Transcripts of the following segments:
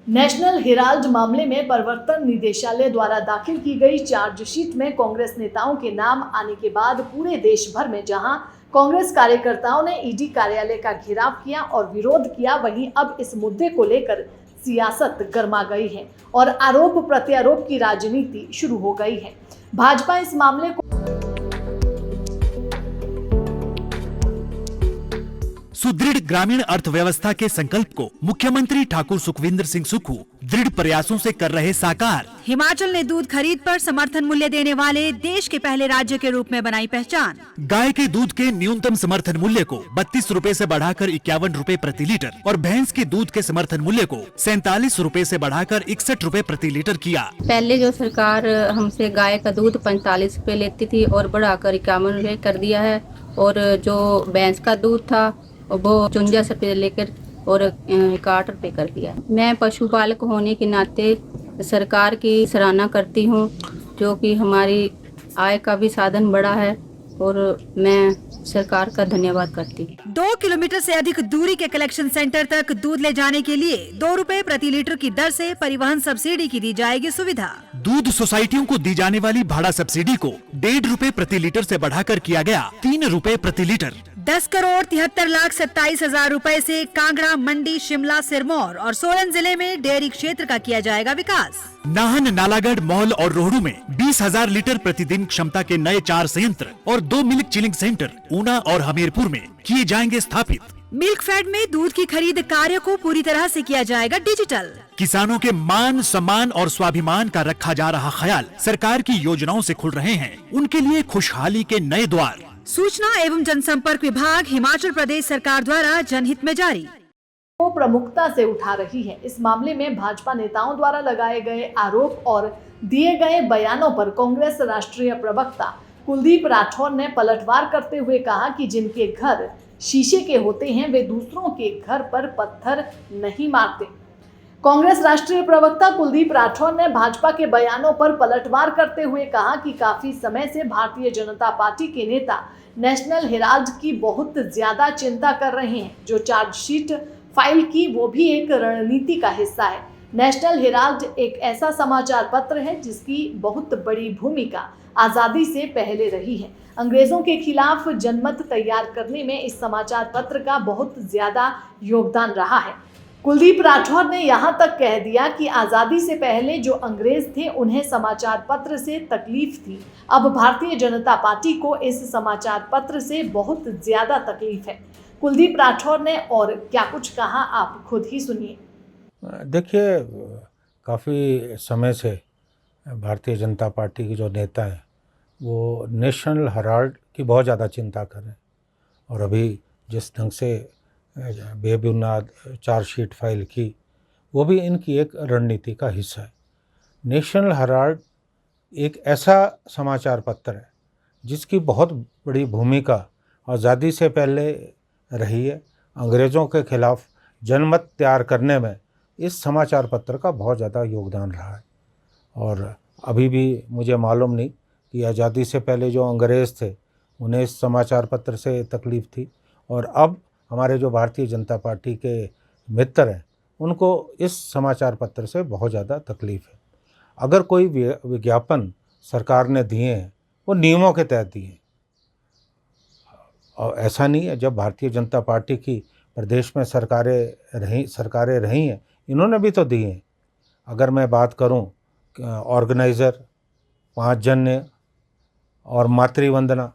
National Herald मामले में प्रवर्तन निदेशालय द्वारा दाखिल की गई चार्जशीट में कांग्रेस नेताओं के नाम आने के बाद पूरे देश भर में जहां कांग्रेस कार्यकर्ताओं ने ईडी कार्यालय का घेराव किया और विरोध किया, वहीं अब इस मुद्दे को लेकर सियासत गर्मा गई है और आरोप प्रत्यारोप की राजनीति शुरू हो गई है। भाजपा इस मामले को सुदृढ़ ग्रामीण अर्थव्यवस्था के संकल्प को मुख्यमंत्री ठाकुर सुखविंदर सिंह सुक्खू दृढ़ प्रयासों से कर रहे साकार। हिमाचल ने दूध खरीद पर समर्थन मूल्य देने वाले देश के पहले राज्य के रूप में बनाई पहचान। गाय के दूध के न्यूनतम समर्थन मूल्य को 32 रुपए से बढ़ाकर 51 रुपए प्रति लीटर और भैंस के दूध के समर्थन मूल्य को 47 रुपए से बढ़ाकर 61 रुपए प्रति लीटर किया। पहले जो सरकार हमसे गाय का दूध 45 रुपए लेती थी और बढ़ाकर 51 रुपए कर दिया है, और जो भैंस का दूध था वो 49 रुपए लेकर और 61 रुपए कर दिया। मैं पशुपालक होने के नाते सरकार की सराहना करती हूँ, जो कि हमारी आय का भी साधन बड़ा है, और मैं सरकार का धन्यवाद करती हूँ। 2 किलोमीटर से अधिक दूरी के कलेक्शन सेंटर तक दूध ले जाने के लिए 2 रुपए प्रति लीटर की दर से परिवहन सब्सिडी की दी जाएगी सुविधा। दूध सोसाइटियों को दी जाने वाली भाड़ा सब्सिडी को 1.5 रुपए प्रति लीटर से बढ़ाकर किया गया 3 रुपए प्रति लीटर। 10,73,27,000 रुपए से कांगड़ा, मंडी, शिमला, सिरमौर और सोलन जिले में डेयरी क्षेत्र का किया जाएगा विकास। नाहन, नालागढ़, मौल और रोहड़ू में 20,000 लीटर प्रतिदिन क्षमता के नए 4 संयंत्र और 2 मिल्क चिलिंग सेंटर ऊना और हमीरपुर में किए जाएंगे स्थापित। मिल्क फेड में दूध की खरीद कार्य को पूरी तरह से किया जाएगा डिजिटल। किसानों के मान, सम्मान और स्वाभिमान का रखा जा रहा ख्याल सरकार की योजनाओं से खुल रहे हैं। उनके लिए खुशहाली के नए द्वार। सूचना एवं जनसंपर्क विभाग हिमाचल प्रदेश सरकार द्वारा जनहित में जारी। को प्रमुखता से उठा रही है। इस मामले में भाजपा नेताओं द्वारा लगाए गए आरोप और दिए गए बयानों पर कांग्रेस राष्ट्रीय प्रवक्ता कुलदीप राठौर ने पलटवार करते हुए कहा कि जिनके घर शीशे के होते हैं वे दूसरों के घर पर पत्थर नहीं मारते। कांग्रेस राष्ट्रीय प्रवक्ता कुलदीप राठौर ने भाजपा के बयानों पर पलटवार करते हुए कहा कि काफी समय से भारतीय जनता पार्टी के नेता नेशनल हेराल्ड की बहुत ज्यादा चिंता कर रहे हैं। जो चार्जशीट फाइल की वो भी एक रणनीति का हिस्सा है। नेशनल हेराल्ड एक ऐसा समाचार पत्र है जिसकी बहुत बड़ी भूमिका आजादी से पहले रही है। अंग्रेजों के खिलाफ जनमत तैयार करने में इस समाचार पत्र का बहुत ज्यादा योगदान रहा है। कुलदीप राठौर ने यहां तक कह दिया कि आजादी से पहले जो अंग्रेज थे उन्हें समाचार पत्र से तकलीफ थी, अब भारतीय जनता पार्टी को इस समाचार पत्र से बहुत ज्यादा तकलीफ है। कुलदीप राठौर ने और क्या कुछ कहा, आप खुद ही सुनिए। देखिए, काफ़ी समय से भारतीय जनता पार्टी के जो नेता हैं वो नेशनल हेराल्ड की बहुत ज़्यादा चिंता कर रहे हैं, और अभी जिस ढंग से बेबुनियाद चार्जशीट फाइल की, वो भी इनकी एक रणनीति का हिस्सा है। नेशनल हेराल्ड एक ऐसा समाचार पत्र है जिसकी बहुत बड़ी भूमिका आज़ादी से पहले रही है। अंग्रेज़ों के खिलाफ जनमत तैयार करने में इस समाचार पत्र का बहुत ज़्यादा योगदान रहा है, और अभी भी मुझे मालूम नहीं कि आज़ादी से पहले जो अंग्रेज़ थे उन्हें इस समाचार पत्र से तकलीफ़ थी, और अब हमारे जो भारतीय जनता पार्टी के मित्र हैं उनको इस समाचार पत्र से बहुत ज़्यादा तकलीफ़ है। अगर कोई विज्ञापन सरकार ने दिए हैं वो नियमों के तहत दिए हैं, और ऐसा नहीं है जब भारतीय जनता पार्टी की प्रदेश में सरकारें रही हैं, इन्होंने भी तो दिए हैं। अगर मैं बात करूं ऑर्गेनाइज़र, 5 जन्य और मातृवंदना,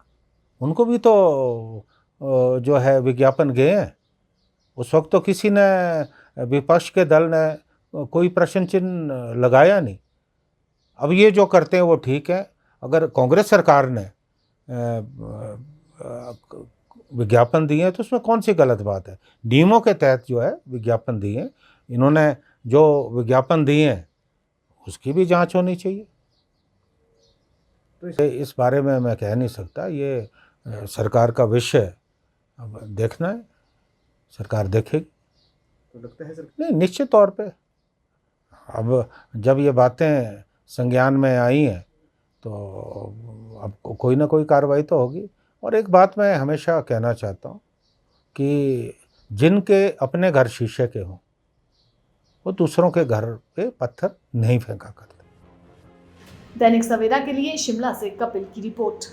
उनको भी तो जो है विज्ञापन गए हैं। उस वक्त तो किसी ने, विपक्ष के दल ने कोई प्रश्न चिन्ह लगाया नहीं। अब ये जो करते हैं वो ठीक है। अगर कांग्रेस सरकार ने विज्ञापन दिए हैं तो उसमें कौन सी गलत बात है। नियमों के तहत जो है विज्ञापन दिए हैं, इन्होंने जो विज्ञापन दिए हैं उसकी भी जांच होनी चाहिए। तो इस बारे में मैं कह नहीं सकता, ये सरकार का विषय है, अब देखना है, सरकार देखेगी। तो लगता है नहीं, निश्चित तौर पे अब जब ये बातें संज्ञान में आई हैं तो अब कोई ना कोई कार्रवाई तो होगी। और एक बात मैं हमेशा कहना चाहता हूँ कि जिनके अपने घर शीशे के हों वो दूसरों के घर पे पत्थर नहीं फेंका करते। दैनिक सवेरा के लिए शिमला से कपिल की रिपोर्ट।